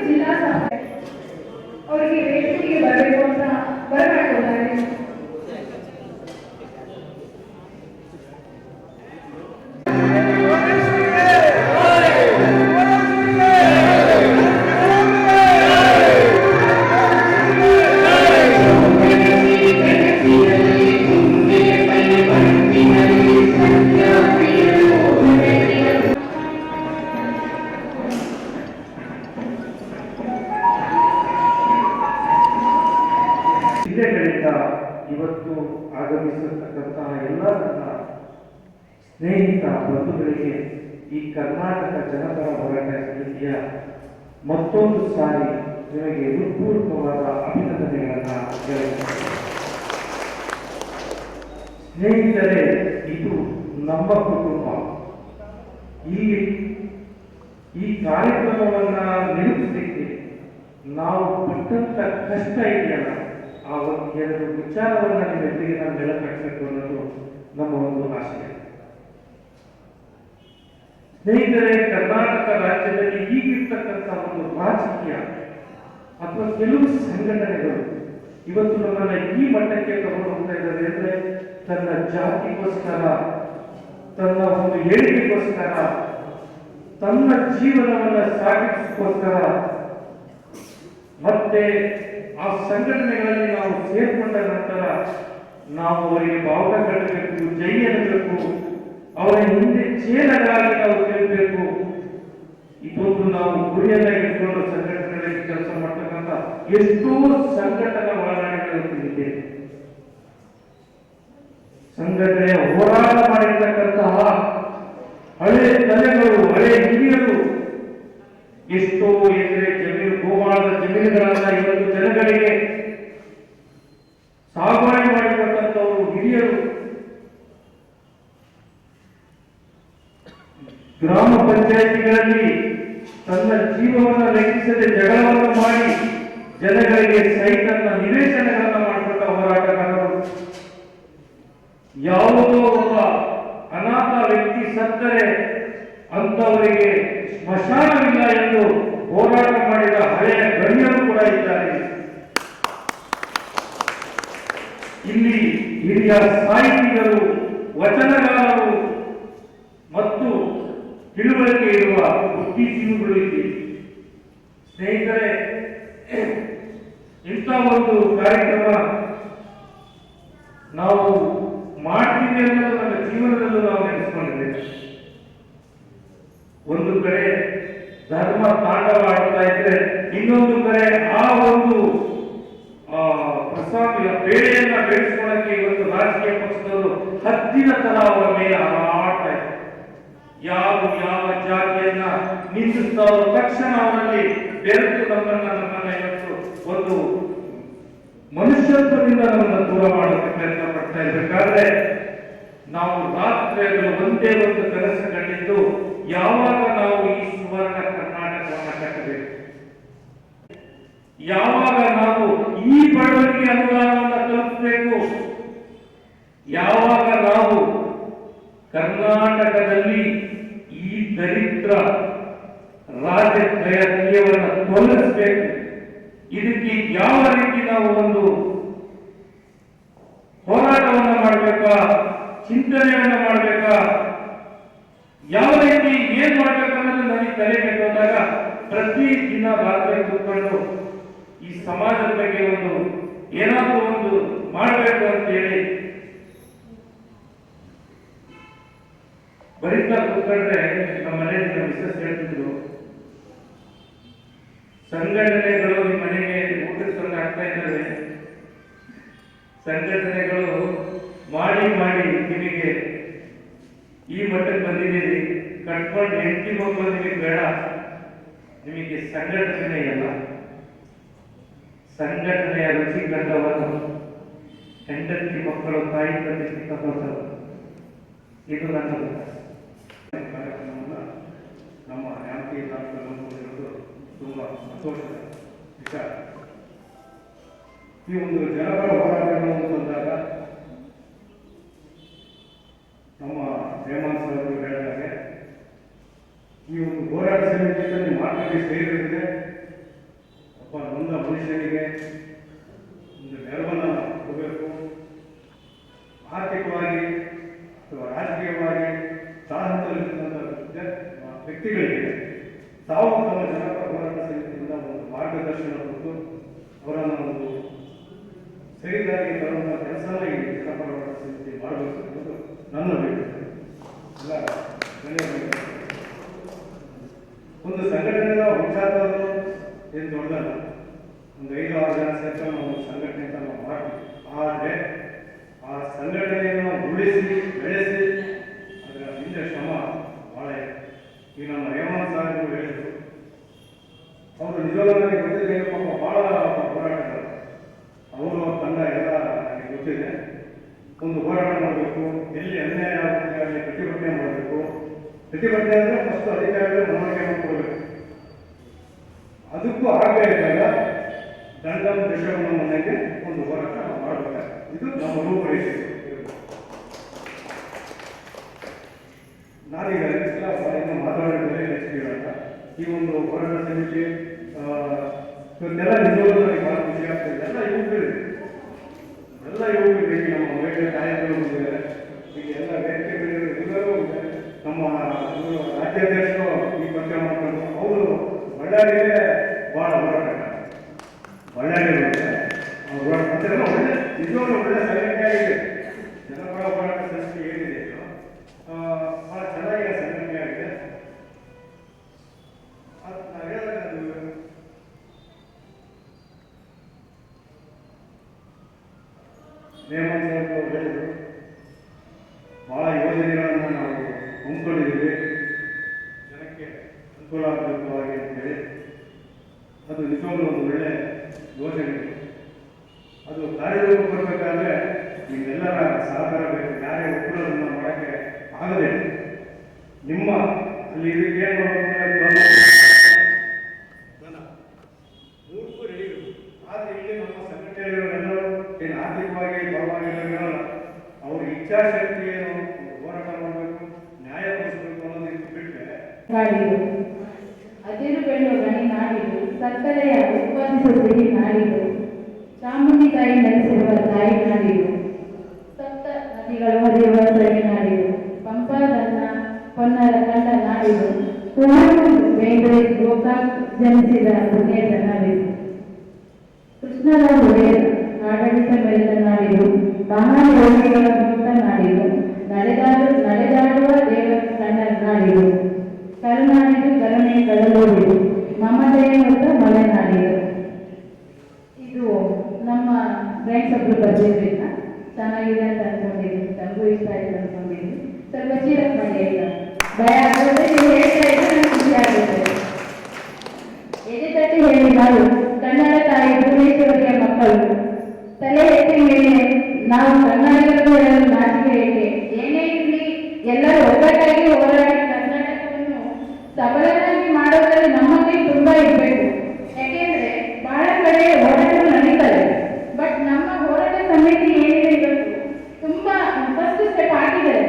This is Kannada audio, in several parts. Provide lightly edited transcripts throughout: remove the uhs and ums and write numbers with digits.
ಜಿಲ್ಲಾ ಸಭೆ ಅವರಿಗೆ ವೇದಿಕೆಗೆ ಬರಬೇಕು ಅಂತ ಬರಮಾಡಿಕೊಳ್ಳಾರೆ. ಜಿಲ್ಲೆಗಳಿಂದ ಇವತ್ತು ಆಗಮಿಸಿರ್ತಕ್ಕಂತಹ ಎಲ್ಲ ನನ್ನ ಸ್ನೇಹಿತ ಬಂಧುಗಳಿಗೆ ಈ ಕರ್ನಾಟಕ ಜನಪರ ಹೋರಾಟ ಸಮಿತಿಯ ಮತ್ತೊಂದು ಸಾರಿ ನಿಮಗೆ ಹೃತ್ಪೂರ್ವಕವಾದ ಅಭಿನಂದನೆಗಳನ್ನು ಹೇಳುತ್ತೇನೆ. ಸ್ನೇಹಿತರೆ, ಇದು ನಮ್ಮ ಕುಟುಂಬ. ಈ ಕಾರ್ಯಕ್ರಮವನ್ನ ನಿರೂಪಿಸಲಿಕ್ಕೆ ನಾವು ಪಟ್ಟಂತ ಕಷ್ಟ ಇದೆಯಲ್ಲ, ಆ ಒಂದು ಎರಡು ವಿಚಾರವನ್ನ ನಿಮ್ಮೆಲ್ಲರಿಗೆ ನಾನು ಬೆಳಕಟ್ಟಬೇಕು ಅನ್ನೋದು ನಮ್ಮ ಒಂದು ಆಶಯ. ಸ್ನೇಹಿತರೆ, ಕರ್ನಾಟಕ ರಾಜ್ಯದಲ್ಲಿ ಈಗಿರ್ತಕ್ಕಂಥ ಒಂದು ರಾಜಕೀಯ ಅಥವಾ ಕೆಲವು ಸಂಘಟನೆಗಳು ಇವತ್ತು ನಮ್ಮನ್ನ ಈ ಮಟ್ಟಕ್ಕೆ ತಗೊಂಡು ಹೋಗ್ತಾ ಇದ್ದಾರೆ ಅಂದ್ರೆ ತನ್ನ ಜಾತಿಗೋಸ್ಕರ, ತನ್ನ ಒಂದು ಏಳಿಗೆಗೋಸ್ಕರ, ತನ್ನ ಜೀವನವನ್ನ ಸಾಗಿಸೋಸ್ಕರ ಮತ್ತೆ ಆ ಸಂಘಟನೆಗಳಲ್ಲಿ ನಾವು ಸೇರ್ಕೊಂಡ ನಂತರ ನಾವು ಅವರಿಗೆ ಬಾವುಟ ಕಟ್ಟಬೇಕು, ಜೈ ಅನ್ನಬೇಕು, ಅವರ ಹಿಂದೆ ಚೇಲಗಳಾಗಿ ನಾವು ಕೇಳಬೇಕು. ಇದೊಂದು ನಾವು ಗುರಿಯನ್ನ ಇಟ್ಕೊಂಡು ಸಂಘಟನೆಗಳಲ್ಲಿ ಕೆಲಸ ಮಾಡ್ತಕ್ಕಂಥ ಎಷ್ಟೋ ಸಂಘಟನಾ ಒಳನಾಡಿಗಳು ತಿಳಿದಿದ್ದೇವೆ. ಸಂಘಟನೆಯ ಹೋರಾಟ ಮಾಡಿರ್ತಕ್ಕಂತಹ ಹಳೆ ತಲೆಗಳು, ಹಳೆ ಹಿರಿಯರು ಎಷ್ಟೋ ಎಕರೆ ಜಮೀನು, ಗೋಮಾಳದ ಜಮೀನುಗಳನ್ನ ಇವತ್ತು ಜನಗಳಿಗೆ ಸಾಗುವಳಿ ಮಾಡಿರ್ತಕ್ಕಂಥವರು ಹಿರಿಯರು. ಗ್ರಾಮ ಪಂಚಾಯಿತಿಗಳಲ್ಲಿ ತನ್ನ ಜೀವವನ್ನು ಲೆಕ್ಕಿಸದೆ ಜಗಳವನ್ನು ಮಾಡಿ ಜನಗಳಿಗೆ ಸೈಟನ್ನ ನಿವೇಶನಗಳನ್ನ ಮಾಡಿಕೊಟ್ಟ ಹೋರಾಟಗಾರರು. ಯಾವುದೋ ಒಬ್ಬ ಅನಾಥ ವ್ಯಕ್ತಿ ಸತ್ತರೆ ಅಂತವರಿಗೆ ಸ್ಮಶಾನವಿಲ್ಲ ಎಂದು ಹೋರಾಟ ಮಾಡಿದ ಹಳೆಯ ಗಣ್ಯರು ಕೂಡ ಇದ್ದಾರೆ. ಇಲ್ಲಿ ಹಿರಿಯ ಸಾಹಿತಿಗಳು, ವಚನಗಾರರು ಮತ್ತು ತಿಳುವಳಿಕೆ ಇರುವ ಬುದ್ಧಿಜೀವಿಗಳು ಇದ್ದೀವಿ. ಸ್ನೇಹಿತರೆ, ಇಂಥ ಒಂದು ಕಾರ್ಯಕ್ರಮ ನಾವು ಮಾಡ್ತೀವಿ ಅನ್ನೋದು ನಮ್ಮ ಜೀವನದಲ್ಲೂ ನಾವು ನೆನೆಸ್ಕೊಂಡಿದ್ದೇವೆ. ಒಂದು ಕಡೆ ಧರ್ಮ ತಾಂಡವ ಆಡ್ತಾ ಇದ್ರೆ, ಇನ್ನೊಂದು ಕಡೆ ಆ ಒಂದು ಪ್ರಸಾದ ಬೇಳೆಯನ್ನ ಬೆಳೆಸ್ಕೊಳ್ಳಕ್ಕೆ ಇವತ್ತು ರಾಜಕೀಯ ಪಕ್ಷದವರು ಹದ್ದಿನ ತರ ಅವರ ಮೇಲೆ ಆಡ್ತಾ ಇದ್ದಾರೆ. ಯಾವ ಜಾತಿಯನ್ನ ನಿಂದಿಸ್ತಾರೋ ತಕ್ಷಣ ಅವರಲ್ಲಿ ಬೆರೆತು ನಮ್ಮನ್ನ ಇವತ್ತು ಒಂದು ಮನುಷ್ಯತ್ವದಿಂದ ನಮ್ಮನ್ನು ದೂರ ಮಾಡೋಕ್ಕೆ ಪ್ರಯತ್ನ ಪಡ್ತಾ ಇರಬೇಕಾದ್ರೆ ನಾವು ರಾತ್ರಿಯಲ್ಲಿ ಒಂದೇ ಒಂದು ಕನಸು ಕಂಡಿದ್ದು, ಯಾವಾಗ ನಾವು ಈ ಸುವರ್ಣ ಕರ್ನಾಟಕವನ್ನು ಕಟ್ಟಬೇಕು, ಯಾವಾಗ ನಾವು ಈ ಬಡವರಿಗೆ ಅನುದಾನವನ್ನು ತಲುಪಬೇಕು, ಯಾವಾಗ ನಾವು ಕರ್ನಾಟಕದಲ್ಲಿ ಈ ದರಿದ್ರ ರಾಜಕೀಯವನ್ನು ತೊಲಗಿಸಬೇಕು, ಇದಕ್ಕೆ ಯಾವ ರೀತಿ ನಾವು ಒಂದು ಹೋರಾಟವನ್ನು ಮಾಡಬೇಕಾ, ಚಿಂತನೆಯನ್ನು ಮಾಡಬೇಕಾ, ಯಾವ ರೀತಿ ಏನ್ ಮಾಡ್ಬೇಕು ಅನ್ನೋದು ನನಗೆ ತಲೆ ಕೆಟ್ಟೋದಾಗ ಪ್ರತಿ ದಿನ ರಾತ್ರಿ ಕೂತ್ಕೊಂಡು ಈ ಸಮಾಜದ ಬಗ್ಗೆ ಒಂದು ಏನಾದರೂ ಒಂದು ಮಾಡಬೇಕು ಅಂತ ಹೇಳಿ ಬರೀತಾ ಕೂತ್ಕೊಂಡ್ರೆ ನಮ್ಮ ಮನೆಯಲ್ಲಿ ನಮ್ಮ ಮಿಸಸ್ ಹೇಳ್ತಿದ್ರು, ಸಂಘಟನೆಗಳು ನಿಮ್ಮ ಮನೆಗೆ ಊಟದ ತಂದು ಆಗ್ತಾ ಇದ್ದಾವೆ, ಸಂಘಟನೆಗಳು ಮಾಡಿ ಮಾಡಿ ನಿಮಗೆ ಈ ಮಟ್ಟಕ್ಕೆ ಬಂದಿದ್ದೀರಿ, ಕಟ್ಕೊಂಡು ಹೆಂಡತಿ ಮಕ್ಕಳು ನಿಮಗೆ ಬೇಡ, ನಿಮಗೆ ಸಂಘಟನೆ ಅಲ್ಲ, ಸಂಘಟನೆಯ ರುಚಿ ಕಂಡವರು ಹೆಂಡತಿ ಮಕ್ಕಳು ತಾಯಿ ತಂದೆ ಸಿಕ್ಕಬಹುದು. ಇದು ನನ್ನ ಕಾರ್ಯಕ್ರಮವನ್ನು ನಮ್ಮ ನ್ಯಾಮತಿ ರಾಷ್ಟ್ರಗಳು ತುಂಬಾ ಸಂತೋಷದ ವಿಚಾರ. ಈ ಒಂದು ಜನಪರ ಹೋರಾಟಗಳನ್ನು ಬಂದಾಗ ನಮ್ಮ ಹೇಮಂತ್ ಅವರು ಹೇಳಿದಾಗ ಈ ಒಂದು ಹೋರಾಟ ಸಮಿತಿಯಲ್ಲಿ ಮಾತುಕತೆ ಸೇರಿದೆ. ನೊಂದ ಮನುಷ್ಯನಿಗೆ ಒಂದು ನೆರವನ್ನು ಕೊಡಬೇಕು. ಆರ್ಥಿಕವಾಗಿ ಅಥವಾ ರಾಜಕೀಯವಾಗಿ ಸಾಹಸದಲ್ಲಿರುವಂಥ ವ್ಯಕ್ತಿಗಳಿಗೆ ತಾವು ತಮ್ಮ ಜನಪರ ಹೋರಾಟ ಸಮಿತಿಯಿಂದ ಒಂದು ಮಾರ್ಗದರ್ಶನ ಕೊಟ್ಟು ಅವರನ್ನು ಒಂದು ಸರಿದಾರಿಗೆ ತರುವಂಥ ಕೆಲಸನ ಈ ಜನಪರ ಹೋರಾಟ ಸಮಿತಿ ಮಾಡಬೇಕು ಅನ್ನೋದು ನನ್ನ ಅಭಿಪ್ರಾಯ. ಎಲ್ಲ ಒಂದು ಸಂಘಟನೆಯ ಹುಟ್ಟಾದವರು ಏನು ದೊಡ್ಡದಲ್ಲ, ಒಂದು 5-6 ಜನ ಸೇರ್ಕೊಂಡು ನಾವು ಸಂಘಟನೆ ಅಂತ ನಾವು ಮಾಡ್ತೀವಿ. ಆದರೆ ಆ ಸಂಘಟನೆಯನ್ನು ಉಳಿಸಿ ಬೆಳೆಸಿ ಅದರ ಹಿಂದೆ ಶ್ರಮ ಭಾಳ ಇದೆ. ಈಗ ನಮ್ಮ ರೇವಂತ್ ಸಾಹೇಬರು ಹೇಳಿದರು, ಅವರು ನಿಜವಾಗ್ಲೂ ನನಗೆ ಗೊತ್ತಿದೆ, ಪಾಪ ಭಾಳ ಹೋರಾಟಗಾರರು. ಅವರು ತಂಡ ಎಲ್ಲ ನನಗೆ ಗೊತ್ತಿದೆ. ಒಂದು ಹೋರಾಟ ಮಾಡಬೇಕು, ಎಲ್ಲಿ ಅನ್ಯಾಯ ಆಗುತ್ತೆ ಅಲ್ಲಿ ಪ್ರತಿಭಟನೆ ಮಾಡಬೇಕು. ಪ್ರತಿಭಟನೆ ಅಂದರೆ ಫಸ್ಟ್ ಅಧಿಕಾರಿಗಳು ಮನವರಿಕೆ ಕೊಡಬೇಕು. ಅದಕ್ಕೂ ಆಗಲೇ ಇದ್ದಾಗ ದಂಡಂ ದಶವನ್ನ ಮನೆಗೆ ಒಂದು ಹೋರಾಟ ಮಾಡಬೇಕಾಗುತ್ತೆ. ಇದು ನಮ್ಮ ರೂಪರೇಷೆ. ನಾನೀಗ ಎಲ್ಲ ಬಾಯಿಂದ ಮಾತಾಡಿದರೆ ಅಂತ ಈ ಒಂದು ಹೋರಾಟ ಸಮಿತಿ ಇವತ್ತೆಲ್ಲ ನಿಜವಾಗ್ಲೂ ನನಗೆ ಭಾಳ ಖುಷಿ ಆಗ್ತದೆ. ಎಲ್ಲ ಯುವಕರು ಈಗ ನಮ್ಮ ವೈದ್ಯ ತಾಯಂದಿರು ಬಂದಿದ್ದಾರೆ, ಈಗ ಎಲ್ಲ ವೇದಿಕೆ ಎಲ್ಲರೂ ನಮ್ಮ ರಾಜ್ಯಾಧ್ಯಕ್ಷರು ಈ ಪರಿಚಯ ಮಾಡ್ಕೊಂಡು ಅವರು ಬಳ್ಳಾರಿಯಲ್ಲೇ ಭಾಳ ಹೋರಾಟ ಬಳ್ಳಾರಿ ಒಳ್ಳೆ ನಿಜವಾಗ್ಲೂ ಒಳ್ಳೆ ಸಂಘಟನೆ ಆಗಿದೆ. ಜನಪರ ಹೋರಾಟ ಸಮಿತಿ ಏನಿದೆ ಭಾಳ ಚೆನ್ನಾಗಿದೆ ಸಂಘಟನೆ ಆಗಿದೆ. ನಾವು ಹೇಳಿದಾಗ ರೇವಂತ್ ಸಾಹೇಬ್ ಅವರು ಹೇಳಿದರು, ಭಾಳ ಯೋಜನೆಗಳನ್ನು ನಾವು ಹಮ್ಮಿಕೊಂಡಿದ್ದೀವಿ ಜನಕ್ಕೆ ಅನುಕೂಲ ಆಗಬೇಕಾಗಿ ಅಂತೇಳಿ. ಅದು ನಿಜವಾಗ್ಲೂ ಒಂದು ಒಳ್ಳೆ ಯೋಜನೆ. ಅದು ಕಾರ್ಯರೂಪ ಬರಬೇಕಾದ್ರೆ ನಿಮ್ಮೆಲ್ಲರ ಸಹಕಾರ ಬೇಕು. ಯಾರೇ ಒಬ್ಬರು ಅದನ್ನು ಮಾಡೋಕ್ಕೆ ಆಗದೆ ನಿಮ್ಮ ಅಲ್ಲಿ ಇದಕ್ಕೆ ಏನು ಮಾಡಬೇಕು ಮೂರ್ಖು ರೆಡಿ ಇರಬೇಕು. ಆದರೆ ಇಲ್ಲಿ ನಮ್ಮ ಸಂಘಟನೆಗಳನ್ನೆಲ್ಲರೂ ಏನು ಆರ್ಥಿಕವಾಗಿ ಪರವಾಗಿರೋಲ್ಲ, ಅವ್ರ ಇಚ್ಛಾಶಕ್ತಿಯನ್ನು ಹೋರಾಟ ಮಾಡಬೇಕು, ನ್ಯಾಯ ಕೊಡಿಸಬೇಕು ಅನ್ನೋದಕ್ಕೆ ಬಿಟ್ಟರೆ ಅದಿರು ಬೆಳೆಯುವ ಗಣಿ ನಾಡಿದು, ಸಕ್ಕರೆಯ ಉತ್ಪಾದಿಸುವ ಸಿಹಿ ನಾಡಿದು, ಚಾಮುಂಡಿ ತಾಯಿ ನೆಲೆಸಿರುವ ತಾಯಿ ನಾಡಿದು, ಸಪ್ತ ನದಿಗಳು ಹರಿಯುವ ಸರಿ ನಾಡಿದು, ಪಂಪಾದನ್ನ ಪೊನ್ನರ ಕಂಡ ನಾಡಿದು, ಕುವೆಂಪು ಬೇಂದ್ರೆ ಗೋಕಾಕ್ ಜನಿಸಿದ ಪುಣ್ಯದ ನಾಡಿದು, ಕೃಷ್ಣರ ಒಡೆಯರ ಆಡಳಿತ ಮೆರೆದ ನಾಡಿದು, ಮಹಾಯೋಗಿಗಳ ಮುಕ್ತ ನಾಡಿದು, ನಡೆದಾಡುವ ದೇವರ ಕಂಡ ನಾಡಿದು, ಕರುನಾಡಿದು ಕರುಣೆ ಕಡಲೋಡಿದು, ಮಮತೆಯ ಹೊತ್ತ ಮಲೆನಾಡಿದು. ಇದು ನಮ್ಮ ಫ್ರೆಂಡ್ಸ್ ಒಬ್ರು ಬರ್ದಿರ್ಬೇಕ, ಚೆನ್ನಾಗಿದೆ ಅಂತ ಅನ್ಕೊಂಡಿದ್ದೀನಿ, ತಮಗೂ ಇಷ್ಟ ಆಯ್ತು ಅನ್ಕೊಂಡಿದ್ದೀನಿ. ಸ್ವಲ್ಪ ಚೀರಪ್ ಮಾಡಿ ಆಯ್ತಾ, ಭಯ ಆಗುತ್ತೆ, ನೀವು ಹೇಳ್ತಾ ಇದ್ರೆ ನನಗೆ ಖುಷಿ ಆಗುತ್ತೆ. ಎದೆ ತಟ್ಟಿ ಹೇಳಿ ನಾವು ಕನ್ನಡ ತಾಯಿ ಭುವನೇಶ್ವರಿಯ ಮಕ್ಕಳು, ತಲೆ ಎತ್ತಿ ಮೇಲೆ ನಾವು ಕನ್ನಡಿಗರು ಹೇಳಲು ನಾಚಿಕೆ ಏಕೆ? ಏನೇ ಇರಲಿ ಎಲ್ಲರೂ ಒಗ್ಗಟ್ಟಾಗಿ ಹೋರಾಡಿ ಕರ್ನಾಟಕವನ್ನು ಸಬಲರಾಗಿ ಮಾಡೋದ್ರಲ್ಲಿ ನಮ್ಮ ಕೈ ತುಂಬಾ ಇರಬೇಕು. ಯಾಕೆಂದ್ರೆ ಬಹಳ ಕಡೆ ಹೋರಾಟಗಳು ನಡೀತಾರೆ, ಬಟ್ ನಮ್ಮ ಹೋರಾಟ ಸಮಿತಿ ಏನಿದೆ ಇವತ್ತು ತುಂಬಾ ಫಸ್ಟ್ ಸ್ಟೆಪ್ ಹಾಕಿದ್ದಾರೆ.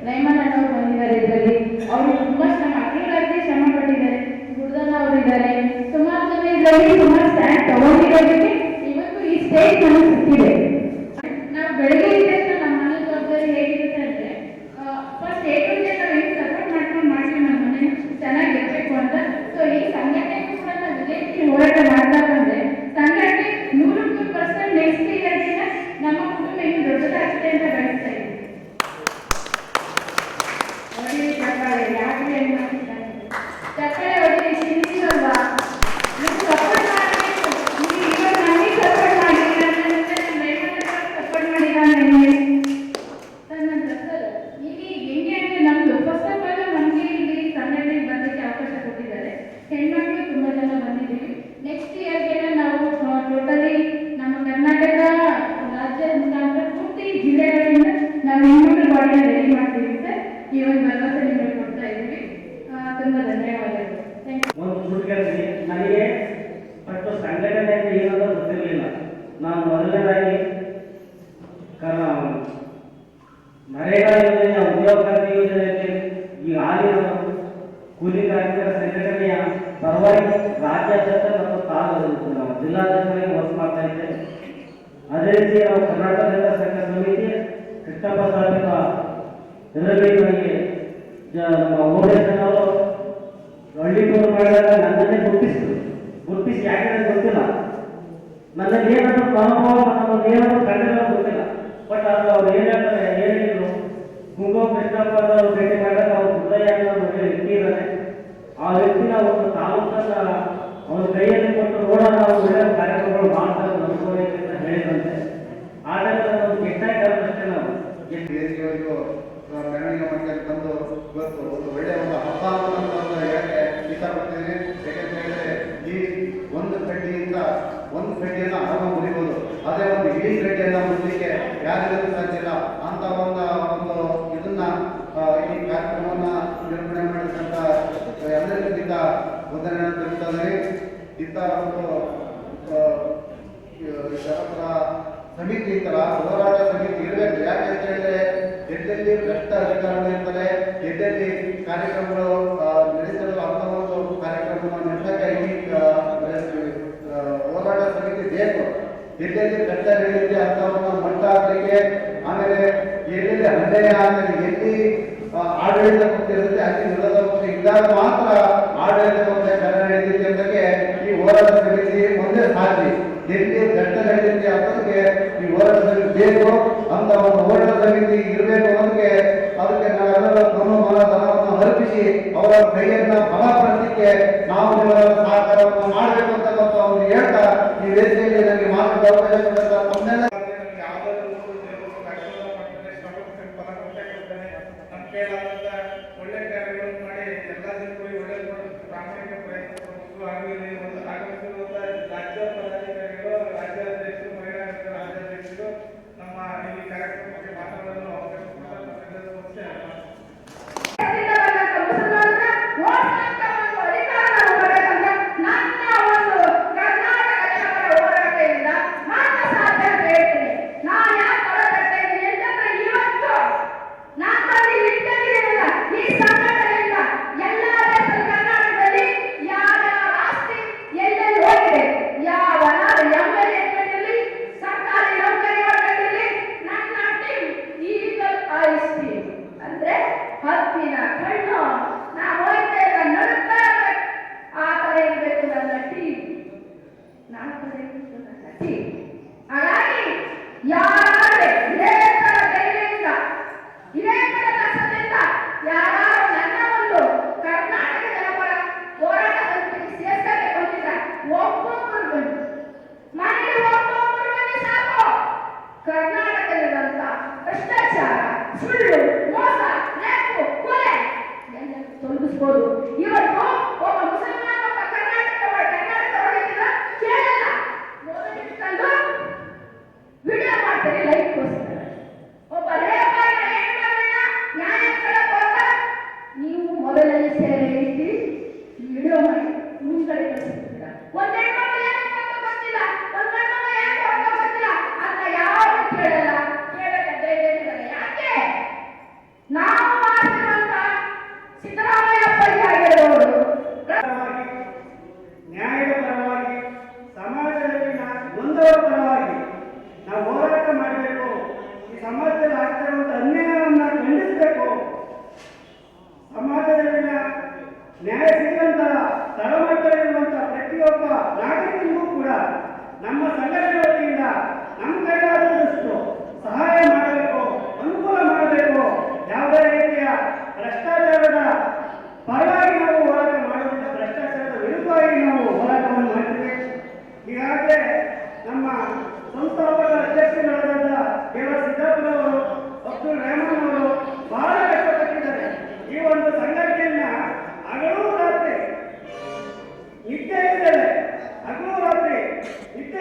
ರೇಮನ್ ಅವರು ಬಂದಿದ್ದಾರೆ ಇದರಲ್ಲಿ, ಅವರು ತುಂಬಾ ಶ್ರಮ ಅಖಿಲಾಗಿ ಶ್ರಮ ಪಟ್ಟಿದ್ದಾರೆ. ಗುರುದನ್ನ ಅವರು ಇದ್ದಾರೆ, ಸುಮಾರು ಜನ ಇದರಲ್ಲಿ ಸುಮಾರು ಸ್ಟ್ಯಾಂಡ್ ತಗೊಂಡಿರೋದಕ್ಕೆ ಇವತ್ತು ಈ ಸ್ಟೇಜ್ ನಮಗೆ ಸಿಕ್ಕಿದೆ. ನಾವು ಬೆಳಗ್ಗೆ ಇದ್ದಷ್ಟು ನಮ್ಮ ಮನೆ ಜವಾಬ್ದಾರಿ ಹೇಗಿರುತ್ತೆ ಅಂದ್ರೆ ಫಸ್ಟ್ ನಾವು ಹೆಂಗೆ ಸಪೋರ್ಟ್ ಮಾಡ್ತೀವಿ ನಮ್ಮ ಮನೆ ಚೆನ್ನಾಗಿರ್ಬೇಕು ಅಂತ. ಸೊ ಈ ಸಂಘಟನೆಗೂ ಕೂಡ ನಾವು ಇದೇ ರೀತಿ ಹೋರಾಟ ಮಾಡ್ತಾ ಬಂದ್ರೆ ಸಂಘಟನೆ 100% ನೆಕ್ಸ್ಟ್ ಇಯರ್ಗೆ ನಮ್ಮ ಕುಟುಂಬ ಇನ್ನು ದೊಡ್ಡದಾಗ್ತದೆ ಅಂತ ಬಯಸ್ತಾ ಇದ್ದೀವಿ. ಯಾಕೆ ಚಕ್ಕಳೆ ಹೊಡೆದು ಚಿಂತಿಸಲ್ವಾ, ನೀವು ಸಪೋರ್ಟ್ ಮಾಡಬೇಕು. ನೀವು ಇವಾಗ ನನಗೆ ಸಪೋರ್ಟ್ ಮಾಡಿಲ್ಲ ಅಂತಂದ್ರೆ ನಮ್ಮ ಸಪೋರ್ಟ್ ಮಾಡಿಲ್ಲ ನನಗೆ ಸರ್. ಈಗ ಹೆಂಗೆ ಅಂದ್ರೆ ನಮ್ದು ಫಸ್ಟ್ ಆಫ್ ಆಲ್ ನಮಗೆ ಇಲ್ಲಿ ಸಂಘಟನೆಗೆ ಬರಲಿಕ್ಕೆ ಅವಕಾಶ ಕೊಟ್ಟಿದ್ದಾರೆ. ಹೆಣ್ಮಕ್ಳು ತುಂಬಾ ಜನ ಬಂದಿದ್ದೀವಿ. ನೆಕ್ಸ್ಟ್ ರಾಜ್ಯಾದ್ಯಂತ ಮತ್ತು ನಾವು ಜಿಲ್ಲಾಧ್ಯಕ್ಷರಾಗಿ ವರ್ಕ್ ಮಾಡ್ತಾ ಇದ್ದೇವೆ. ಅದೇ ರೀತಿ ನಾವು ಕರ್ನಾಟಕ ರೈತ ಸಂಘ ಸಮಿತಿ ಕೃಷ್ಣಪ್ಪ ಸ್ಥಾಪಿತ ಇದರಲ್ಲಿ ನನಗೆ ನಮ್ಮ ಓಡೇಶನವರು ಹಳ್ಳಿ ಟೂರ್ ಮಾಡಿದಾಗ ನನ್ನನ್ನೇ ಗುರುತಿಸಿ ಯಾಕೆ ನನಗೆ ಗೊತ್ತಿಲ್ಲ, ನನಗೆ ಏನಾದರೂ ಅನುಭವ ನಮ್ಮದು ಏನಾದರೂ ಕಂಡಿಲ್ಲ ಗೊತ್ತಿಲ್ಲ. ಬಟ್ ಅದು ಅವ್ರು ಹೇಳಿದ್ರು ಗುಂಗೋ ಕೃಷ್ಣಪ್ಪ ಅವರು ಭೇಟಿ ಮಾಡಿದಾಗ ಅವ್ರು ಹೃದಯ ಒಳ್ಳೆ ವ್ಯಕ್ತಿ ಇದ್ದಾರೆ. ಆ ವ್ಯಕ್ತಿನ ಒಂದು ತಾಲೂಕನ್ನ ಅವನ ಕೈಯಲ್ಲಿ ಕೊಟ್ಟು ನೋಡೋಣ, ನಾವು ಒಳ್ಳೆಯ ಕಾರ್ಯಕ್ರಮಗಳು ಮಾಡ್ತಾರೆ ಅನುಭವ ಅಂತ ಹೇಳಿದಂತೆ ಆ ಟೈಮಲ್ಲಿ ನಾವು ಗೆಟ್ಟಾಗಿ ನಾವು ವೇದಿಕೆಯವರಿಗೂ ಮೆರವಣಿಗೆ ಮಾಡ್ಕೊಂಡು ತಂದು ಇವತ್ತು ಒಂದು ಒಳ್ಳೆಯ ಒಂದು ಹಬ್ಬ ಅಂತ ಹೇಳಕ್ಕೆ ಇಷ್ಟಪಡ್ತೀನಿ. ಯಾಕೆಂತ ಹೇಳಿದ್ರೆ ಈ ಒಂದು ಕಡ್ಡಿಯಿಂದ ಒಂದು ಕಡ್ಡಿಯನ್ನು ಆರಾಮ ಮುರಿಬೋದು, ಅದೇ ಒಂದು ಇಡೀ ಕಡ್ಡಿಯನ್ನು ಮುರಿಲಿಕ್ಕೆ ಯಾರಿಗೂ ಸಾಧ್ಯ ಇಲ್ಲ. ಅಂತ ಒಂದು ಇದನ್ನ ಈ ಕಾರ್ಯಕ್ರಮವನ್ನ ನಿರ್ವಹಣೆ ಮಾಡಿದಂತ ಎಲ್ಲರಿಗಿಂತ ವಂದನೆ ತಿಳಿಸ್ತಾನೆ. ಇಂಥ ಒಂದು ಶರತ್ತರ ಸಮಿತಿ ಇರ್ತಾರ ಹೋರಾಟ ಸಮಿತಿ ಇರಬೇಕು. ಯಾಕೆ ಅಂತ ಹೇಳಿದ್ರೆ ಎಲ್ಲೆಲ್ಲಿ ಭ್ರಷ್ಟ ಅಧಿಕಾರಿಗಳು ಇರ್ತಾರೆ, ಎಲ್ಲೆಲ್ಲಿ ಕಾರ್ಯಕ್ರಮಗಳು ನಡೆಸಲು ಅಂತ ಒಂದು ಕಾರ್ಯಕ್ರಮವನ್ನು ನಡೆಸಕ್ಕೆ ಈ ಹೋರಾಟ ಸಮಿತಿ ಬೇಕು. ಎಲ್ಲೆಲ್ಲಿ ಭ್ರಷ್ಟ ನಡೆಯುತ್ತೆ ಅಂತವನ್ನು ಮಟ್ಟ ಹಾಕಲಿಕ್ಕೆ, ಆಮೇಲೆ ಎಲ್ಲೆಲ್ಲಿ ಹಲ್ಲೆ ಆಮೇಲೆ ಎಲ್ಲಿ ಆಡಳಿತ ಪಕ್ಷ ಇರುತ್ತೆ ಅಲ್ಲಿ ವಿರೋಧ ಪಕ್ಷ ಇದ್ದಾಗ ಮಾತ್ರ ಆಡಳಿತ ಪಕ್ಷ ಕಾರ್ಯ ನಡೆಯುತ್ತೆ ಅಂತಕ್ಕೆ ಈ ಹೋರಾಟ ಸಮಿತಿ ಒಂದೇ ಸಾಧ್ಯ. ಎಲ್ಲಿ ಭ್ರಷ್ಟ ನಡೆಯುತ್ತೆ ಅನ್ನೋದಕ್ಕೆ ಈ ಹೋರಾಟ ಸಮಿತಿ ಬೇಕು. ಅಂತ ಒಂದು ಹೋರಾಟ ಸಮಿತಿ ಇರಬೇಕು ಅನ್ನೋದಕ್ಕೆ ಅದಕ್ಕೆ ನಾವೆಲ್ಲರೂ ನಮ್ಮ ಧನವನ್ನು ಅರ್ಪಿಸಿ ಅವರ ಕೈಯನ್ನ ಬಲಪಡಿಸಲಿಕ್ಕೆ ನಾವು ನಿಮ್ಮರ ಸಹಕಾರವನ್ನು ಮಾಡಬೇಕು ಅಂತಕ್ಕಂಥ ಒಂದು ಹೇಳ್ತಾ ಈ ವೇದಿಕೆಯಲ್ಲಿ ನನಗೆ ಮಾತನಾಡಲು ಅವಕಾಶ ಕೊಟ್ಟಂತ ತಮ್ಮೆಲ್ಲ ಒಳ್ಳೆ ಕಾರ್ಯಗಳನ್ನು ಮಾಡಿ ಎಲ್ಲ ಜನರಿಗೂ ಒಳ್ಳೆಯ ಪ್ರಾಮಾಣಿಕ ಪ್ರಯತ್ನ ಆಗಮಿಸಿರುವಂತ ರಾಜ್ಯ ಪದಾಧಿಕಾರಿಗಳು, ರಾಜ್ಯಾಧ್ಯಕ್ಷರು, ಮಹಿಳಾ ರಾಜ್ಯಾಧ್ಯಕ್ಷರು ನಮ್ಮ ಈ ಕಾರ್ಯಕ್ರಮಕ್ಕೆ ಮಾತನಾಡಲು ಅವಕಾಶ ಕರ್ನಾಟಕದಲ್ಲಿರುವಂತ ಭ್ರಷ್ಟಾಚಾರ, ಸುಳ್ಳು, ಮೋಸ, ರೇಪು, ಕೊಲೆ ತೊಲಗಿಸ್ಬೋದು. ಇವತ್ತು ಒಬ್ಬ ಮುಸಲ್ಮಾನ ಒಬ್ಬ ಕರ್ನಾಟಕ ಒಳಗಿಲ್ಲ ಕೇಳಲ್ಲ, ಮೊದಲಿಟ್ಕೊಂಡು ವಿಡಿಯೋ ಮಾಡ್ತಾರೆ ಲೈಕ್ಗೋಸ್ಕರ. ಒಬ್ಬ ರೇಪಾಯ ನ್ಯಾಯ ಕೇಳಕ್ ಹೋದಾಗ ನೀವು ಮೊದಲನೇ ಸೇರೆ ಇರ್ತೀರಿ, ವಿಡಿಯೋ ಮಾಡಿ ಮುಂದ್ಗಡೆ ಕಳಿಸ್ತೀರ. ಒಂದ್ ಹೆಣ್ಮಕ್ಳು ಏನು ಗೊತ್ತಿಲ್ಲ, ಒಂದ್ ಹೆಣ್ಮಕ್ಳು ಏನು ಗೊತ್ತಿಲ್ಲ ಅಂತ ಯಾರು ಕೇಳಲ್ಲ. ಕೇಳಕ್ಕೆ ಧೈರ್ಯ ಯಾಕೆ? ನಾವು ಮಾಡಿರುವಂತ ಸಿದ್ದರಾಮಯ್ಯ ಅಪ್ಪಾಜಿ ಆಗಿರೋರು ನ್ಯಾಯದ ಪರವಾಗಿ, ಸಮಾಜದಲ್ಲಿನ ನೊಂದವರ ಪರವಾಗಿ ನಾವು ಹೋರಾಟ ಮಾಡಬೇಕು. ಈ ಸಮಾಜದಲ್ಲಿ ಆಗ್ತಾ ಇರುವಂತಹ ಅನ್ಯಾಯವನ್ನು ಖಂಡಿಸಬೇಕು. ಸಮಾಜದಲ್ಲಿನ ನ್ಯಾಯ ಸಿಗುವಂತಹ ತಳಮಟ್ಟದಲ್ಲಿರುವಂತಹ ಪ್ರತಿಯೊಬ್ಬ ನಾಗರಿಕನಿಗೂ ಕೂಡ ನಮ್ಮ ಸಂಘಟನೆ ವತಿಯಿಂದ ನಮ್ಮ ಕೈಲಾದಷ್ಟು ಸಹಾಯ ಮಾಡಬೇಕು, ಅನುಕೂಲ ಮಾಡಬೇಕು. ಯಾವುದೇ ರೀತಿಯ ಭ್ರಷ್ಟಾಚಾರದ ಪರವಾಗಿ ನಾವು ಹೋರಾಟ ಮಾಡುವುದಿಲ್ಲ, ಭ್ರಷ್ಟಾಚಾರದ ವಿರುದ್ಧವಾಗಿ ನಾವು ಹೋರಾಟವನ್ನು ಮಾಡ್ತೀವಿ. ಈಗಾಗಲೇ ನಮ್ಮ ಸಂಸ್ಥಾಪಕ ಅಧ್ಯಕ್ಷರಾದಂಥ ಕೆ.ಆರ್. ಸಿದ್ದಪ್ಪನವರು, ಅಬ್ದುಲ್ ರೆಹಮಾನ್ ಅವರು ಬಹಳ ಕಷ್ಟಪಟ್ಟಿದ್ದಾರೆ. ಈ ಒಂದು ಸಂಘಟನೆಯನ್ನ ಹಗಲು ರಾತ್ರಿ ನಿದ್ದೆ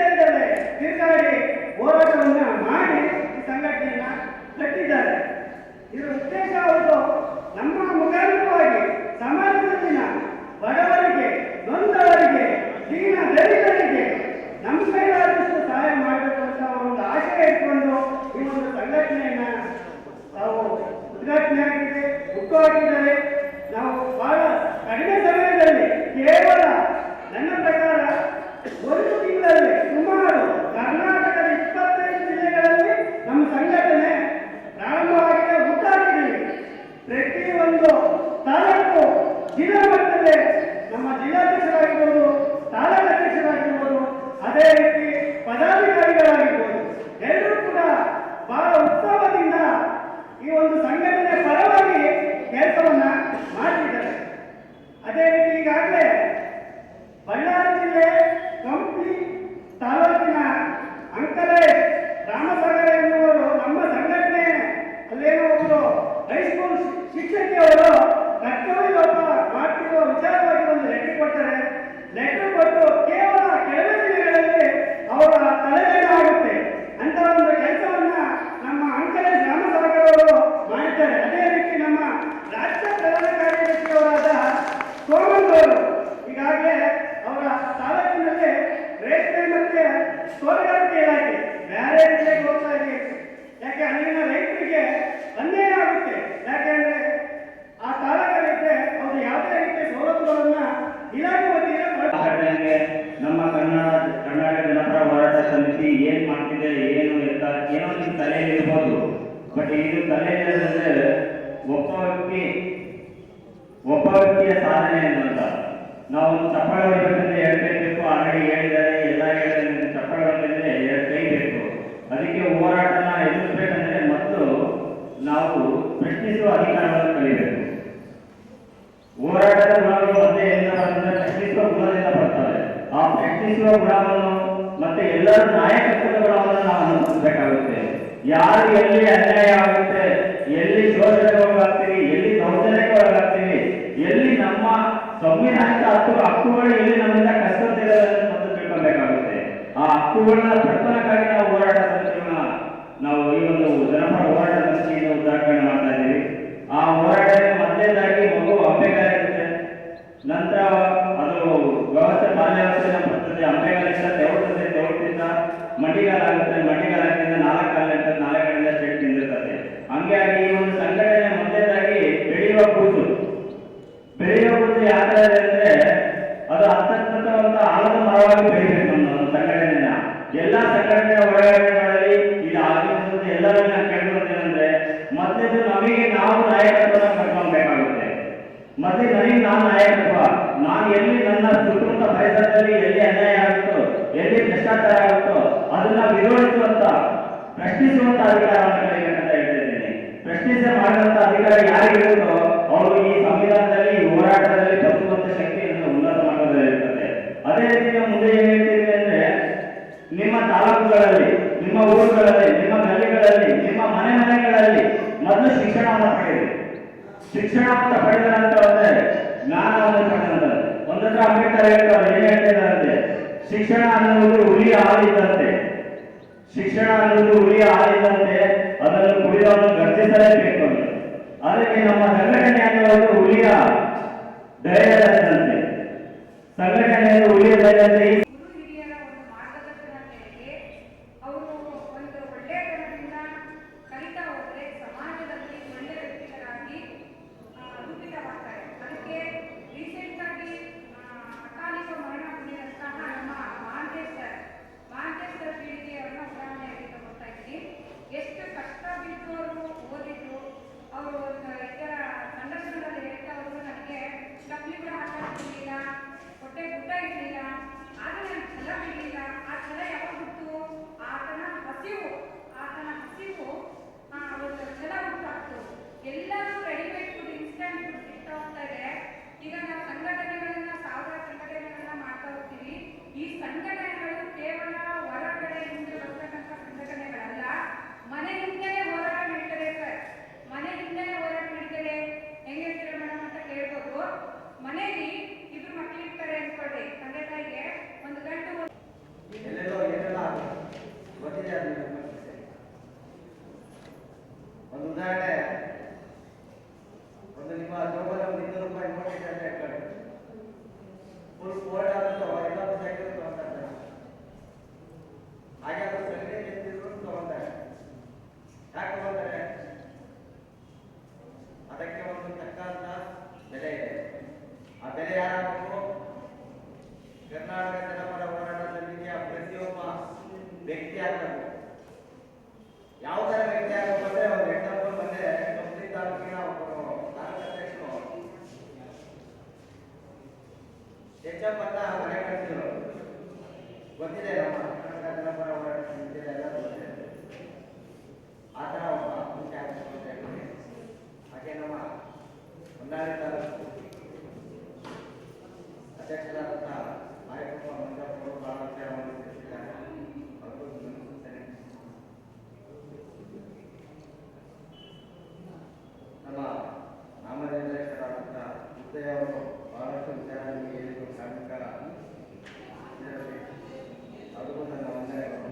ಇಲ್ಲದೆ ತಿರುಗಾಡಿ ಹೋರಾಟವನ್ನ ಮಾಡಿ ಈ ಸಂಘಟನೆಯನ್ನ ಕಟ್ಟಿದ್ದಾರೆ. ಇದರ ಉದ್ದೇಶ ಅವರು ನಮ್ಮ ಮುಖಾಂತರವಾಗಿ ಸಮಾಜದಲ್ಲಿನ ಬಡವರಿಗೆ, ನೊಂದವರಿಗೆ, ದೀನ ದಲಿತರಿಗೆ ನಮ್ಮ ಕೈಲಾದಷ್ಟು ಸಹಾಯ ಮಾಡಬೇಕು ಅಂತ ಒಂದು ಆಶಯ ಇಟ್ಕೊಂಡು ಈ ಒಂದು ಸಂಘಟನೆಯನ್ನ ತಾವು ಉದ್ಘಾಟನೆ ಆಗಿದೆ, ಹುಟ್ಟುಹಾಕಿದ್ದಾರೆ. ನಾವು ಬಹಳ ಕಡಿಮೆ ಸಮಯದಲ್ಲಿ ಕೇವಲ ನನ್ನ ಪ್ರಕಾರ ಸಮಿತಿ ಏನ್ ಮಾಡ್ತಿದೆ ಏನು ಎತ್ತ ಏನೋ ನಿಮ್ಮ ತಲೆಯಲ್ಲಿ ಇರ್ಬೋದು. ಬಟ್ ಇದು ತಲೆಯಲ್ಲಿ ಅಂದ್ರೆ ಒಬ್ಬ ವ್ಯಕ್ತಿಯ ಸಾಧನೆ ಅನ್ನೋದ ನಾವು ಚಪ್ಪಾಳೆ ಹೊಡಿಬೇಕಂದ್ರೆ 2 ಕೈ ಬೇಕು. ಆಲ್ರೆಡಿ ಹೇಳಿದ್ದಾರೆ, ಎಲ್ಲ ಹೇಳಿದ್ದಾರೆ, ಚಪ್ಪಾಳೆ ಹೊಡಿಬೇಕಂದ್ರೆ 2 ಕೈ ಬೇಕು. ಅದಕ್ಕೆ ಹೋರಾಟನ ಎದುರಿಸಬೇಕಂದ್ರೆ ಮೊದಲು ನಾವು ಪ್ರಶ್ನಿಸುವ ಅಧಿಕಾರವನ್ನು ಕಲಿಬೇಕು. ಹೋರಾಟದ ಗುಣಗಳು ಮತ್ತೆ ಎಲ್ಲಿಂದ ಬರ್ತದೆ? ಪ್ರಶ್ನಿಸುವ ಗುಣದಿಂದ ಬರ್ತವೆ. ಆ ಪ್ರಶ್ನಿಸುವ ಗುಣವನ್ನು ಮತ್ತೆ ಎಲ್ಲರೂ ನಾಯಕತ್ವದ ಗುಣವನ್ನು ನಾವು ಅನುಸರಿಸಬೇಕಾಗುತ್ತೆ. ಯಾರು ಎಲ್ಲಿ ಅನ್ಯಾಯ ಆಗುತ್ತೆ, ಎಲ್ಲಿ ಶೋಷಣೆಗೆ ಒಳಗಾಗ್ತೀವಿ, ಎಲ್ಲಿ ದೌರ್ಜನ್ಯಕ್ಕೆ ಒಳಗಾಗ್ತೀವಿ, ಎಲ್ಲಿ ನಮ್ಮ ಸಂವಿಧಾನಿಕ ಹಕ್ಕುಗಳು ಎಲ್ಲಿ ನಮ್ಮಿಂದ ಕಷ್ಟದಿರೋದನ್ನು ಮೊದಲು ತಿಳ್ಕೊಬೇಕಾಗುತ್ತೆ. ಆ ಹಕ್ಕುಗಳನ್ನ ಪಡ್ಕೊಳಕ್ಕಾಗಿ ನಾವು ಹೋರಾಟ ಸಮಿತಿಗಳನ್ನ ನಾವು ಈ ಒಂದು ಜನಪರ ಹೋರಾಟ ಸಮಿತಿಯಿಂದ ಉದ್ಘಾಟನೆ ಮಾಡ್ತಾ ಇದ್ದೀವಿ. ಆ ಹೋರಾಟಕ್ಕೆ ಮೊದಲನೇದಾಗಿ ಮಗು ಅಂಬೆಗಾಲ ಇರುತ್ತೆ. ನಂತರ ಅದು ವ್ಯವಸ್ಥೆ ಬಾಲ್ಯಾವಸ್ಥೆ ಬರ್ತದೆ. ಅಂಬೆಗಾಲಿಂದ ತೆವಟದಿಂದ ಮಡಿಗಾಲ ಆಗುತ್ತೆ. ಮಡಿಗಾಲದಿಂದ 4 ಕಾಲಿಂದ 4 ಕಡೆಯಿಂದ ಸ್ಟೇಟ್ ನಿಂದಿರ್ತದೆ. ಹಂಗಾಗಿ ಈ ಒಂದು ಸಂಘಟನೆ ಮೊದಲನೇದಾಗಿ ಬೆಳೆಯುವ ಕೂಸು ಯಾವ ತರ ಇದೆ ಅಂದ್ರೆ ಅದು ಅತ್ಯಂತ ಆಳದ ಮರವಾಗಿ ಬೆಳಿಬೇಕು. ನಮ್ಮ ಸಂಘಟನೆಯ ಎಲ್ಲ ಸಂಘಟನೆಯ ಒಳಗಡೆಗಳಲ್ಲಿ ಇದು ಆಗಮಿಸುತ್ತೆ. ಎಲ್ಲರೂ ನಾನು ಕೇಳ್ಕೊಳ್ತೇನೆಂದ್ರೆ ಮೊದಲೇದು ನಮಗೆ ನಾವು ನಾಯಕತ್ವವನ್ನು ಕರ್ಕೊಳ್ಬೇಕಾಗುತ್ತೆ. ಮತ್ತೆ ನನಗೆ ನಾನು ನಾಯಕತ್ವ, ನಾನು ಎಲ್ಲಿ ನನ್ನ ಸುತ್ತಮುತ್ತ ಪರಿಸರದಲ್ಲಿ ಎಲ್ಲಿ ಅನ್ಯಾಯ ಆಗುತ್ತೋ, ಎಲ್ಲಿ ಭ್ರಷ್ಟಾಚಾರ ಆಗುತ್ತೋ ಅದನ್ನ ವಿರೋಧಿಸುವಂತ ಪ್ರಶ್ನಿಸುವಂತ ಅಧಿಕಾರವನ್ನು ಕಲಿಬೇಕಂತ ಹೇಳ್ತಾ ಇದ್ದೀನಿ. ಪ್ರಶ್ನಿಸ ಮಾಡುವಂತ ಅಧಿಕಾರ ಯಾರಿಗಿರುತ್ತೋ ಅವರು ಈ ಸಂವಿಧಾನದಲ್ಲಿ ಈ ಹೋರಾಟದಲ್ಲಿ ಬದುಕುವಂತ ಶಕ್ತಿಯನ್ನು ಉನ್ನತ ಮಟ್ಟದಲ್ಲಿ ಇರ್ತದೆ. ಅದೇ ರೀತಿ ನಾವು ಮುಂದೆ ಏನ್ ಹೇಳ್ತೀವಿ ಅಂದ್ರೆ ನಿಮ್ಮ ತಾಲೂಕುಗಳಲ್ಲಿ, ನಿಮ್ಮ ಊರುಗಳಲ್ಲಿ, ನಿಮ್ಮ ಗಲ್ಲಿಗಳಲ್ಲಿ, ನಿಮ್ಮ ಮನೆಗಳಲ್ಲಿ ಮೊದಲು ಶಿಕ್ಷಣವನ್ನು ಪಡೆಯಿರಿ. ಶಿಕ್ಷಣವನ್ನು ಪಡೆದ ನಂತರ ಜ್ಞಾನವನ್ನು ಪಡೆದ ಒಂದತ್ರ ಅಂಬೇಡ್ಕರ್ ಹೇಳ್ತಾರೆ, ಏನ್ ಹೇಳ್ತಿದ್ದಾರಂತೆ, ಶಿಕ್ಷಣ ಅನ್ನುವುದು ಹುಲಿಯ ಹಾಲಿದ್ದಂತೆ. ಶಿಕ್ಷಣ ಅನ್ನುವುದು ಹುಲಿಯ ಹಾಲಿದ್ದಂತೆ, ಅದನ್ನು ಕುಡಿದವನು ಗರ್ಜಿಸಲೇಬೇಕು. ಅದಕ್ಕೆ ನಮ್ಮ ಸಂಘಟನೆ ಅನ್ನುವುದು ಹುಲಿಯ ಧೈರ್ಯದಂತೆ. ಸಂಘಟನೆಯನ್ನು ಹುಲಿಯ ಧೈರ್ಯದಂತೆ ಗುರು ಹಿರಿಯರ ಒಂದು ಮಾರ್ಗದರ್ಶನ ಮೇರೆಗೆ ಅವರು ಒಂದು ಒಳ್ಳೆಯತನದಿಂದ ಕಲಿತಾ ಹೋದರೆ ಸಮಾಜದಲ್ಲಿ ಒಳ್ಳೆಯ ವ್ಯಕ್ತಿಗಳಾಗಿ ರೂಪಿತವಾಗ್ತಾರೆ. ಅದಕ್ಕೆ ರೀಸೆಂಟ್ ಆಗಿ ಅಕಾಲಿಕ ಮರಣ ಹೊಂದಿದಂತಹ ನಮ್ಮ ಮಾಂತೇಶ್ ಪೀಳಿಗೆಯವರನ್ನ ಉದಾಹರಣೆಯಾಗಿ ತಗೊಳ್ತಾ ಇದ್ದೀನಿ. ಎಷ್ಟು ಕಷ್ಟ ಬಿದ್ದು ಅವರು ಓದಿದ್ರು. ಅವರು ಇದರ ಸಂದರ್ಶನದಲ್ಲಿ ಹೇಳ್ತಾ ಅವರು ನನಗೆ ಚಪ್ಪಲಿ ಕೂಡ ಹಾಕಿರಲಿಲ್ಲ, ಹೊಟ್ಟೆ ಗುಡ್ಡ ಇರಲಿಲ್ಲ, ಆದರೆ ನನ್ನ ಛಲ ಬಿಡಲಿಲ್ಲ. ಆ ಛಲ ಯಾವಾಗ ಬಿಟ್ಟು ಆತನ ಹಸಿವು ಒಂದು ಛಲ ಹುಟ್ಟಾಗ್ತು. ಎಲ್ಲರೂ ರೆಡಿಮೇಡ್ ಫುಡ್, ಇನ್ಸ್ಟೆಂಟ್ ಫುಡ್ ಸಿಗ್ತಾ ಹೋಗ್ತಾ ಇದೆ. ಈಗ ನಾವು ಸಂಘಟನೆಗಳನ್ನ 1000 ಸಂಘಟನೆಗಳನ್ನ ಮಾಡ್ತಾ ಹೋಗ್ತೀವಿ. ಈ ಸಂಘಟನೆಗಳು ಕೇವಲ ಹೊರಗಡೆಯಿಂದ ಬರ್ತಕ್ಕಂಥ ಸಂಘಟನೆಗಳಲ್ಲ, ಮನೆಯಿಂದಲೇ ಹೋರಾಟ ನಡೀತದೆ ಸರ್. ಮನೆಯಿಂದಲೇ ಹೋರಾಟ ನಡೀತದೆ. ಹೆಂಗಿರ್ತೀರ ಮೇಡಮ್ ಅಂತ ಕೇಳ್ಬೋದು. ಮನೆಯಲ್ಲಿ 2 ಮಕ್ಕಳಿರ್ತಾರೆ ಅನ್ಕೊಳ್ರಿ, ತಂದೆ ತಾಯಿಗೆ ಒಂದು ಗಂಟು ಎಲ್ಲೆಲ್ಲೋ ಏನೆಲ್ಲ ಗೊತ್ತಿದೆ. ಒಂದು ಉದಾಹರಣೆ, ಒಂದು ನಿಮ್ಮ ಜೋಬಲ್ಲಿ ಒಂದು 200 ರೂಪಾಯಿ ನೋಟ್ ಇದೆ ಅಂತ ಹೇಳ್ಕೊಳ್ಳಿ. ಫುಲ್ ಫೋಲ್ಡ್ ಆದಂತ ಇನ್ನೊಂದು ಸೈಕಲ್ ತಗೊಂತಾರೆ. ಹಾಗೆ ಅದು ಸಂಘಟನೆ ಎತ್ತಿದ್ರು ತಗೊಂತಾರೆ. ಯಾಕೆ ತಗೊಂತಾರೆ? ಅದಕ್ಕೆ ಒಂದು ತಕ್ಕಂತ ಬೆಲೆ ಇದೆ. ಆ ಬೆಲೆ ಯಾರಾಗಬೇಕು? ಕರ್ನಾಟಕ ಜನಪರ ಹೋರಾಟ ಸಮಿತಿಯ ಪ್ರತಿಯೊಬ್ಬ ವ್ಯಕ್ತಿ ಆಗಬೇಕು. ಯಾವ ತರ ವ್ಯಕ್ತಿ ಆಗಬೇಕು ಅಂದ್ರೆ ಒಂದು ಎಕ್ಸಾಂಪಲ್ ಬಂದ್ರೆ ಕಂಪ್ಲಿ ತಾಲೂಕಿನ ಒಬ್ಬರು ತಾಲೂಕು ಅಧ್ಯಕ್ಷರು ಹೆಚ್ಚಪ್ಪನ್ನ ಮನೆ ಕಳಿಸಿದ್ರು. ಗೊತ್ತಿದೆ, ನಮ್ಮ ಕರ್ನಾಟಕ ಜನಪರ ಹೋರಾಟ ಸಮಿತಿ ಎಲ್ಲ ಗೊತ್ತಿದೆ. ಆ ಥರ ಒಬ್ಬ ಮುಖ್ಯ ಆಗಬೇಕು. ಹಾಗೆ ನಮ್ಮ ಹೊನ್ನಾಳಿ ತಾಲೂಕು ಅಧ್ಯಕ್ಷರಾದಂತಹ ನಾಯಕಪ್ಪ ಮಂಜಪ್ಪರು ಬಹಳ ವಿಚಾರವನ್ನು ತಿಳಿಸಿದ್ದಾರೆ. ಅವರು ನಮಿಸುತ್ತೇನೆ. ನಮ್ಮ ನಾಮನಿರ್ದೇಶಕರಾದಂತಹ ಮುದ್ದಯ್ಯ ಅವರು ಬಹಳಷ್ಟು ವಿಚಾರಗಳನ್ನು ಹೇಳಿದರು. ಕಾರ್ಮಿಕರ ಇದರಲ್ಲಿ ಅವ್ರಿಗೂ ನನ್ನ ವಂದನೆಗಳು.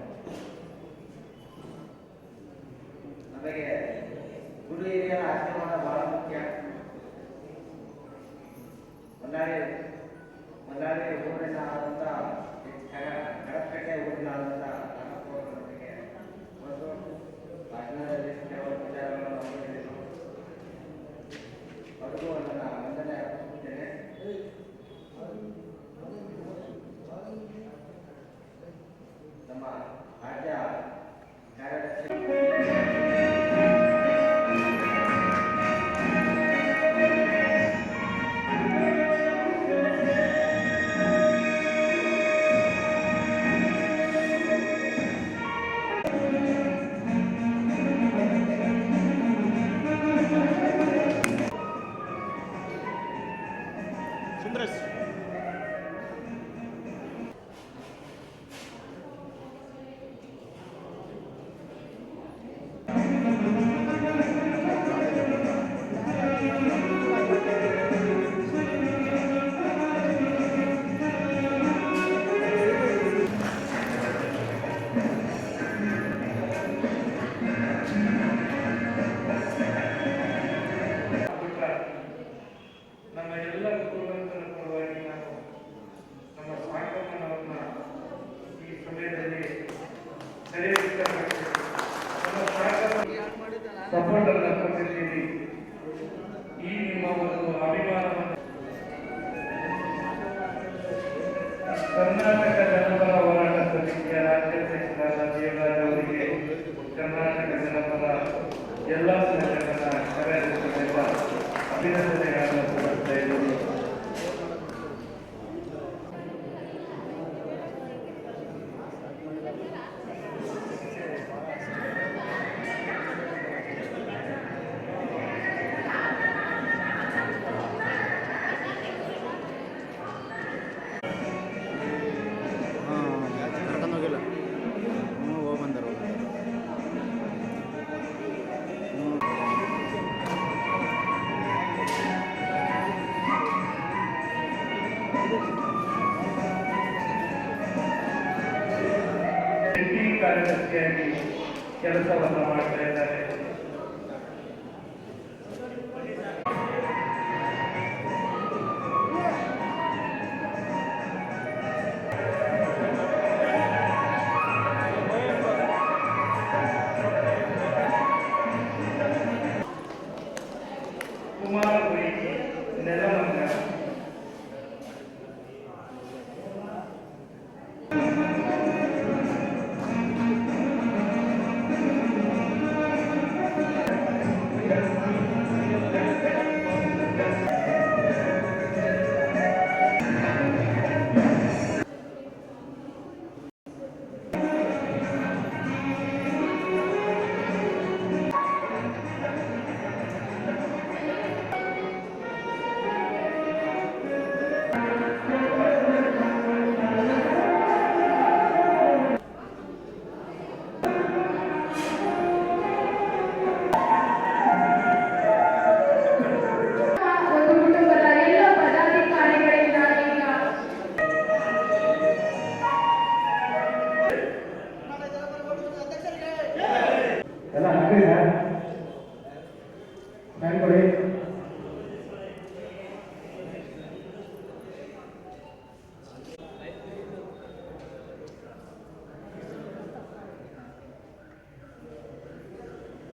ಸಪೋರ್ಟ್ ಅನ್ನು ಕೊಟ್ಟಿದ್ದೀರಿ. ಈ ನಿಮ್ಮ ಒಂದು ಅಭಿಮಾನವನ್ನು ಕರ್ನಾಟಕ ಜನಪರ ಹೋರಾಟ ಸಮಿತಿಯ ರಾಜ್ಯಾಧ್ಯಕ್ಷರಾದ ದೇವರಾಜ್ ಅವರಿಗೆ ಕರ್ನಾಟಕ ಜನಪರ ಎಲ್ಲ ಸಂಘಟನೆಗಳ ಕಾರ್ಯದರ್ಶಿಗಳಿಂದ ಅಭಿನಂದನೆಗಳನ್ನು ಸಲ್ಲಿಸ್ತಾ ಇದ್ದೇನೆ. ಕರ್ಕೊಂಡೋಗಿಲ್ಲ ಹೋಗಿ ಬಂದರು. ಕಾರ್ಯದರ್ಶಿಯಾಗಿ ಕೆಲಸವನ್ನು ಮಾಡ್ತಾ ಇದ್ದಾರೆ.